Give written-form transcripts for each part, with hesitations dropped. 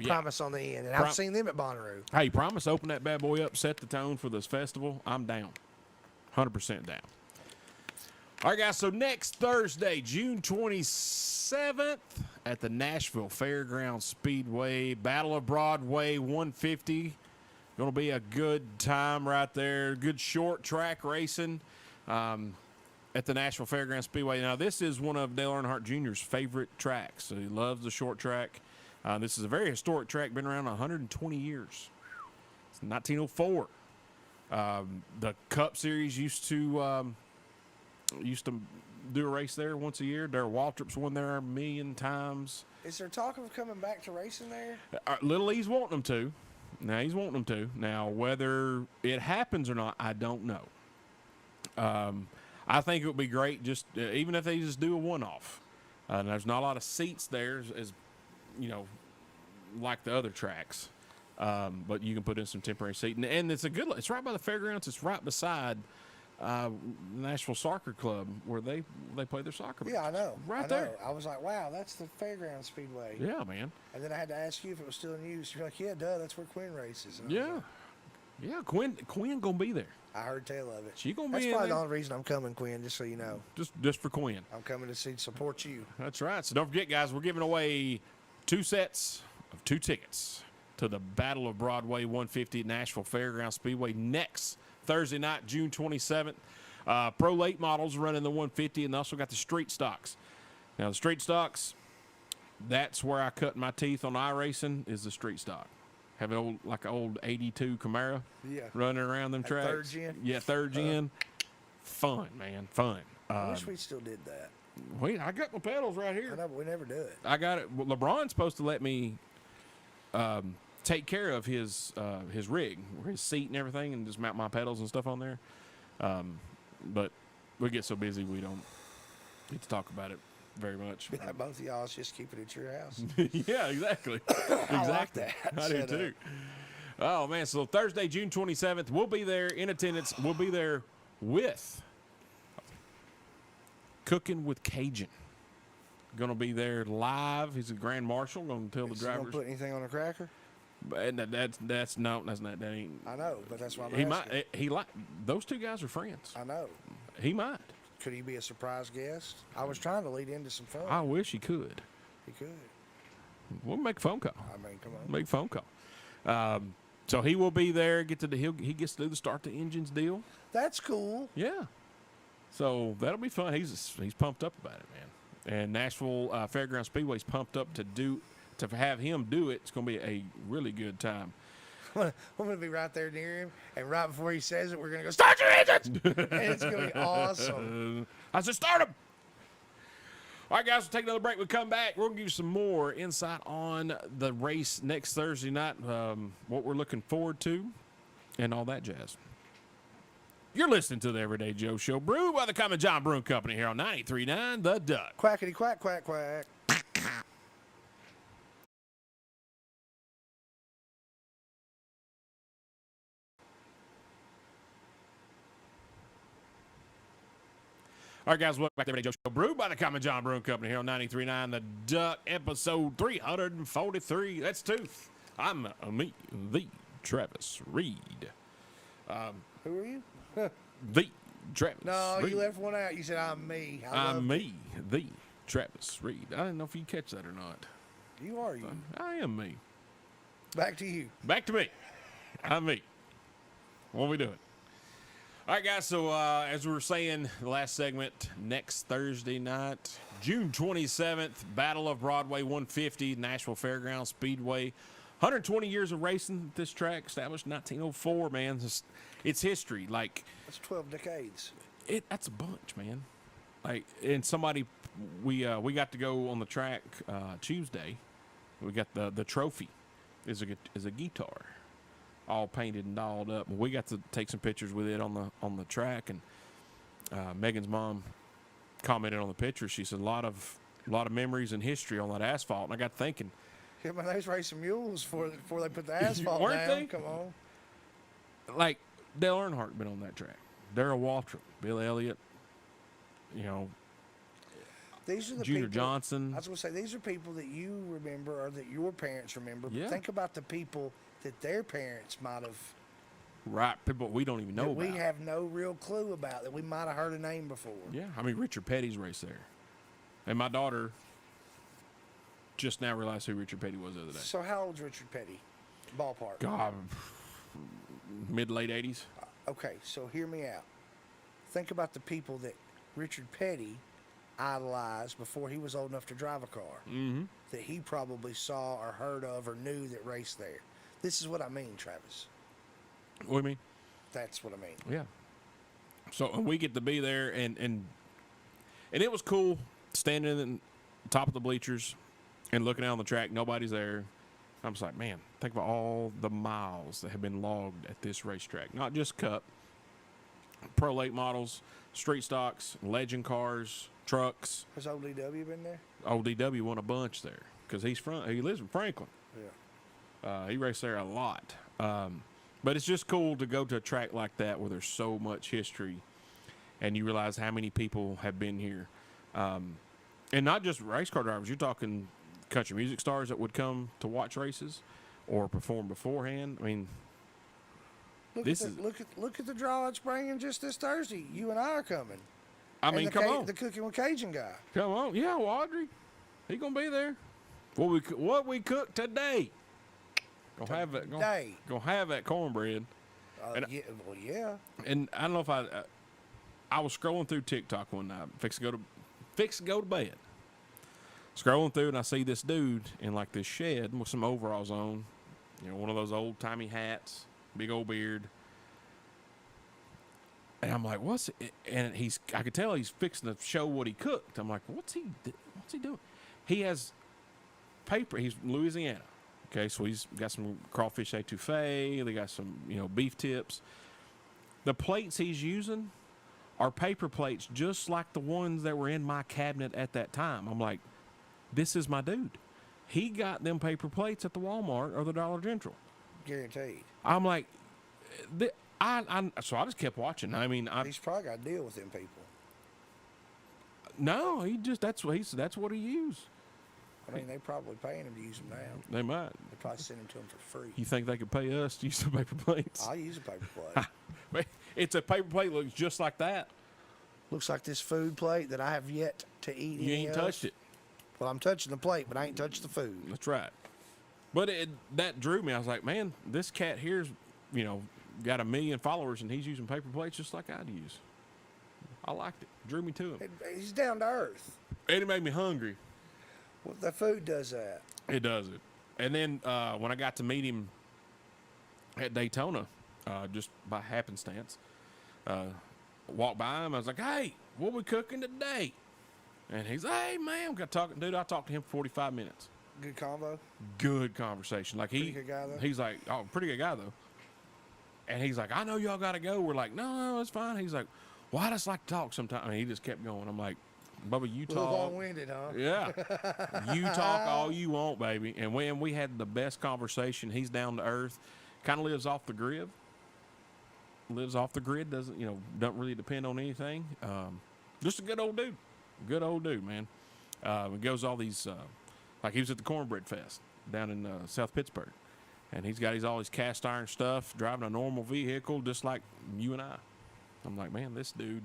Promise on the end, and I've seen them at Bonnaroo. Hey, Promise, open that bad boy up, set the tone for this festival. I'm down. 100% down. All right, guys, so next Thursday, June 27th, at the Nashville Fairgrounds Speedway, Battle of Broadway 150. Going to be a good time right there. Good short track racing at the Nashville Fairgrounds Speedway. Now, this is one of Dale Earnhardt Jr.'s favorite tracks. So he loves the short track. This is a very historic track, been around 120 years. It's 1904. The Cup Series used to do a race there once a year. Darrell Waltrip's won there a million times. Is there talk of coming back to racing there? Little E's wanting them to. Now, he's wanting them to. Now, whether it happens or not, I don't know. I think it would be great just even if they just do a one-off. There's not a lot of seats there as you know, like the other tracks. But you can put in some temporary seating. And it's it's right by the fairgrounds. It's right beside Nashville Soccer Club where they play their soccer match. Yeah, I know. Right there. I was like, wow, that's the Fairgrounds Speedway. Yeah, man. And then I had to ask you if it was still in use. You're like, yeah, duh, that's where Quinn races. And yeah. Yeah, Quinn gonna be there. I heard tell of it. She gonna That's be probably there. the only reason I'm coming, Quinn, just so you know. Just for Quinn. I'm coming to support you. That's right. So don't forget, guys, we're giving away 2 sets of 2 tickets to the Battle of Broadway 150 at Nashville Fairgrounds Speedway next Thursday night, June 27th. Pro late models running the 150, and they also got the street stocks. Now, the street stocks, that's where I cut my teeth on iRacing, is the street stock. Have an old 82 Camaro running around them tracks. Third gen? Yeah, third gen. Fun, man, fun. I wish we still did that. I got my pedals right here. I know, but we never do it. I got it. Well, LeBron's supposed to let me take care of his rig, his seat and everything, and just mount my pedals and stuff on there. But we get so busy we don't get to talk about it very much. Yeah, both of y'all just keep it at your house. Yeah, exactly. I like that. I do too. Oh, man. So Thursday, June 27th, we'll be there in attendance. We'll be there with Cooking with Cajun. Going to be there live. He's a grand marshal. Going to tell the drivers. Going to put anything on a cracker? That's not. That ain't. I know, but that's why I'm asking. He might. Those 2 guys are friends. I know. He might. Could he be a surprise guest? I was trying to lead into some fun. I wish he could. He could. We'll make a phone call. I mean, come on. Make a phone call. So he will be there. He gets to do the start the engines deal. That's cool. Yeah. So that'll be fun. He's pumped up about it, man. And Nashville Fairgrounds Speedway's pumped up to have him do it. It's going to be a really good time. I'm going to be right there near him, and right before he says it, we're going to go, start your engines! And it's going to be awesome. I said, start them! All right, guys, we'll take another break. We'll come back. We're going to give you some more insight on the race next Thursday night, what we're looking forward to, and all that jazz. You're listening to the Everyday Joe Show, brewed by the Common John Brewing Company here on 93.9 The Duck. Quackity quack, quack, quack. All right, guys, welcome back to Everyday Joe Show, brewed by the Common John Brewing Company here on 93.9 The Duck, episode 343. That's Tooth. I'm me, the Travis Reed. Who are you? The Travis No, Reed. you left one out. You said, I'm me. I'm me, the Travis Reed. I didn't know if you catch that or not. You are you. I am me. Back to you. Back to me. I'm me. What are we doing? All right, guys, so as we were saying, the last segment, next Thursday night, June 27th, Battle of Broadway 150, Nashville Fairgrounds Speedway. 120 years of racing at this track, established in 1904, man. It's history. Like, that's 12 decades. That's a bunch, man. Like, and somebody, we got to go on the track Tuesday. We got the trophy is a guitar, all painted and dolled up. And we got to take some pictures with it on the track. And Megan's mom commented on the picture. She said a lot of memories and history on that asphalt. And I got thinking, yeah, but they was racing mules before they put the asphalt weren't down. they? Come on. Like Dale Earnhardt been on that track. Darrell Waltrip, Bill Elliott. You know, These are the Junior people, Johnson. I was going to say, these are people that you remember or that your parents remember. But Yeah. think about the people that their parents might have, Right, people we don't even know that we about. have no real clue about, that we might have heard a name before. Yeah, I mean, Richard Petty's raced there. And my daughter just now realized who Richard Petty was the other day. So how old's Richard Petty? Ballpark. God, mid-late 80s. Okay, so hear me out. Think about the people that Richard Petty idolized before he was old enough to drive a car. Mm-hmm. That he probably saw or heard of or knew that raced there. This is what I mean, Travis. What do you mean? That's what I mean. Yeah. So and we get to be there, and it was cool standing in the top of the bleachers and looking out on the track. Nobody's there. I'm just like, man, think about all the miles that have been logged at this racetrack. Not just Cup, Pro Late models, street stocks, legend cars, trucks. Has Old DW been there? Old DW won a bunch there because he lives in Franklin. Yeah. He raced there a lot. But it's just cool to go to a track like that where there's so much history and you realize how many people have been here. And not just race car drivers. You're talking country music stars that would come to watch races or perform beforehand. I mean, Look at the draw it's bringing just this Thursday. You and I are coming. I mean, come on. The Cooking with Cajun guy. Come on. Yeah, well, Audrey, he going to be there. What we cooked today. Gonna have that cornbread. Yeah. And I don't know if I was scrolling through TikTok one night, fix to go to bed. Scrolling through and I see this dude in like this shed with some overalls on, one of those old timey hats, big old beard. And I'm like, what's it? And I could tell he's fixing to show what he cooked. I'm like, what's he doing? He has paper. He's in Louisiana. Okay, so he's got some crawfish etouffee. They got some, beef tips. The plates he's using are paper plates just like the ones that were in my cabinet at that time. I'm like, this is my dude. He got them paper plates at the Walmart or the Dollar General. Guaranteed. I'm like, so I just kept watching. I mean, he's probably got to deal with them people. No, that's what he used. I mean, they probably paying him to use them now. They might. They probably send them to him for free. You think they could pay us to use the paper plates? I'll use a paper plate. It's a paper plate, looks just like that. Looks like this food plate that I have yet to eat. You ain't touched it. Well, I'm touching the plate, but I ain't touched the food. That's right. But that drew me. I was like, man, this cat here's, got 1 million followers, and he's using paper plates just like I'd use. I liked it. Drew me to him. He's down to earth. And it made me hungry. Well, the food does that. It does it. And then when I got to meet him at Daytona, just by happenstance, walked by him. I was like, hey, what we cooking today? And he's like, hey, man, I talked to him for 45 minutes. Good convo. Good conversation. Like pretty good guy, though. He's like, oh, pretty good guy, though. And he's like, I know y'all got to go. We're like, no, it's fine. He's like, well, I just like to talk sometimes. And he just kept going. I'm like, Bubba, you talk. A little long-winded, huh? Yeah. You talk all you want, baby. And we had the best conversation. He's down to earth. Kind of lives off the grid. Doesn't really depend on anything. Just a good old dude. Good old dude, man. He goes all these, like he was at the Cornbread Fest down in South Pittsburgh. And he's got all his cast iron stuff, driving a normal vehicle just like you and I. I'm like, man, this dude's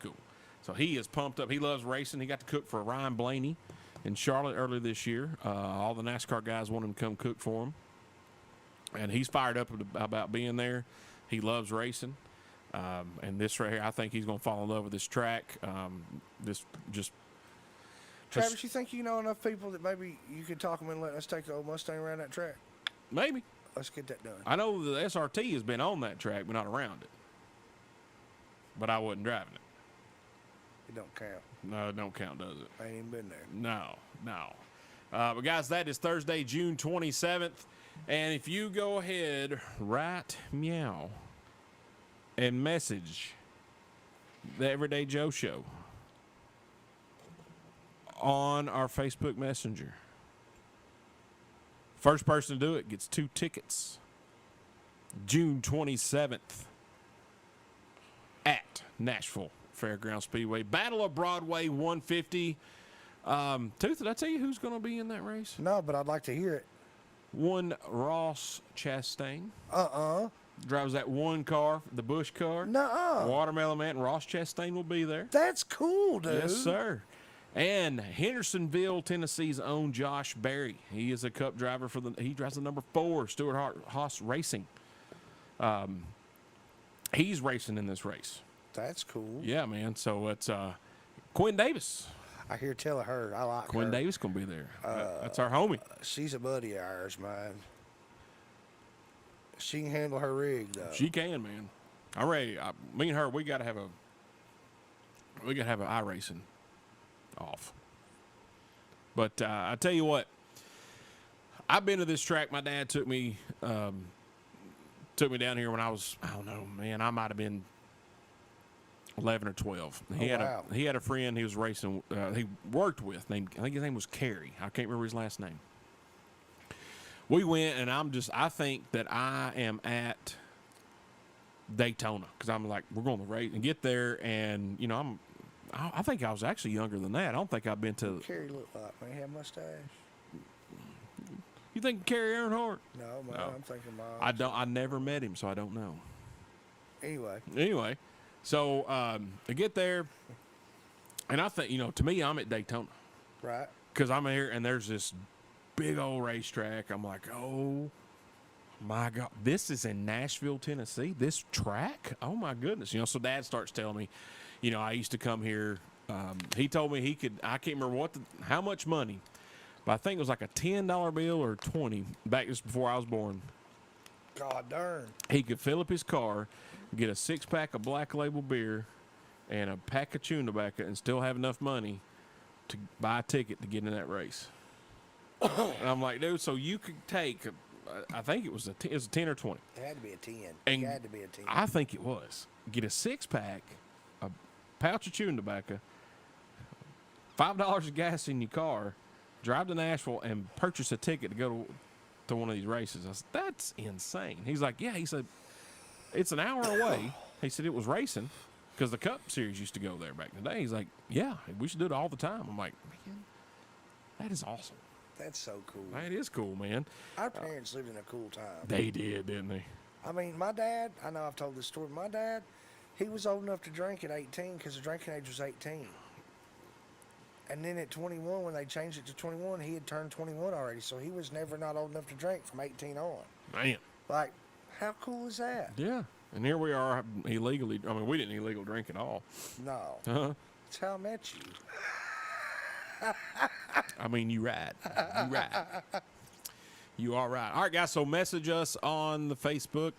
cool. So he is pumped up. He loves racing. He got to cook for Ryan Blaney in Charlotte earlier this year. All the NASCAR guys want him to come cook for him. And he's fired up about being there. He loves racing. And this right here, I think he's going to fall in love with this track. Travis, you think you know enough people that maybe you could talk them and let us take the old Mustang around that track? Maybe. Let's get that done. I know the SRT has been on that track, but not around it. But I wasn't driving it. It don't count. No, it don't count, does it? I ain't even been there. No. But guys, that is Thursday, June 27th. And if you go ahead, write meow and message the Everyday Joe Show on our Facebook Messenger. First person to do it gets 2 tickets. June 27th at Nashville Fairgrounds Speedway. Battle of Broadway 150. Tooth, did I tell you who's going to be in that race? No, but I'd like to hear it. One Ross Chastain. Uh-uh. Drives that one car, the Bush car. Nuh-uh. Watermelon Man. Ross Chastain will be there. That's cool, dude. Yes, sir. And Hendersonville, Tennessee's own Josh Berry. He is a Cup driver he drives the number 4, Stewart-Haas Racing. He's racing in this race. That's cool. Yeah, man. So it's Quinn Davis. I hear tell of her. I like Quinn her. Davis gonna be there. That's our homie. She's a buddy of ours, man. She can handle her rig, though. She can, man. I'm ready. Me and her, we gotta have an iRacing off. But I tell you what, I've been to this track. My dad took me down here when I was, I don't know, man, I might have been 11 or 12. He had a friend he was racing, he worked with, I think his name was Kerry. I can't remember his last name. We went, and I think that I am at Daytona, because I'm like, we're going to race and get there, and, you know, I think I was actually younger than that. I don't think I've been to. Kerry looked like, man, he had a mustache. You think Kerry Earnhardt? No, man, No. I'm thinking Miles. I never met him, so I don't know. Anyway, so I get there, and I think, you know, to me, I'm at Daytona. right. Because I'm here, and there's this big old racetrack. I'm like, oh, my God. This is in Nashville, Tennessee? This track? Oh, my goodness. You know, so Dad starts telling me, you know, I used to come here. He told me he could, I can't remember how much money, but I think it was like a $10 bill or 20 back just before I was born. God darn. He could fill up his car, get a 6-pack of Black Label beer and a pack of chewing tobacco and still have enough money to buy a ticket to get in that race. And I'm like, dude, so you could take, I think it was a 10 or 20. It had to be a 10. And It had to be a 10. I think it was. Get a 6-pack, a pouch of chewing tobacco, $5 of gas in your car, drive to Nashville, and purchase a ticket to go to one of these races. I said, that's insane. He's like, yeah. He said, it's an hour away. He said it was racing because the Cup Series used to go there back in the day. He's like, yeah, we should do it all the time. I'm like, man, that is awesome. That's so cool. That is cool, man. Our parents lived in a cool time. They did, didn't they? I mean, my dad, I know I've told this story. My dad, he was old enough to drink at 18 because the drinking age was 18. And then at 21, when they changed it to 21, he had turned 21 already. So he was never not old enough to drink from 18 on. Man. Like, how cool is that? Yeah. And here we are illegally. I mean, we didn't illegal drink at all. No. Uh-huh. That's how I met you. I mean, you right. You right. You are right. All right, guys, so message us on the Facebook.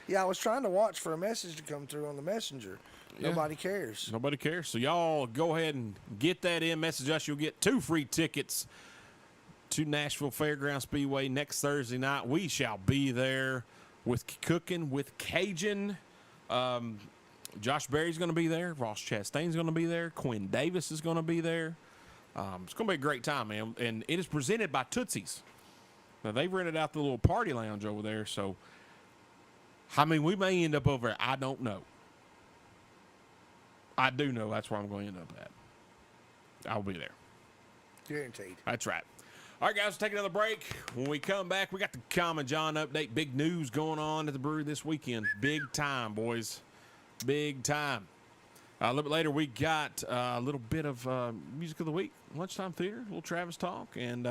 Yeah, I was trying to watch for a message to come through on the messenger. Yeah. Nobody cares. Nobody cares. So y'all go ahead and get that in. Message us. You'll get 2 free tickets to Nashville Fairgrounds Speedway next Thursday night. We shall be there with cooking with Cajun. Josh Berry's going to be there. Ross Chastain's going to be there. Quinn Davis is going to be there. It's going to be a great time, man. And it is presented by Tootsie's. Now, they've rented out the little party lounge over there. So, I mean, we may end up over there. I don't know. I do know that's where I'm going to end up at. I'll be there. Guaranteed. That's right. All right, guys, we'll take another break. When we come back, we got the Common John update. Big news going on at the brewery this weekend. Big time, boys. Big time. A little bit later, we got a little bit of music of the week, lunchtime theater, a little Travis talk, and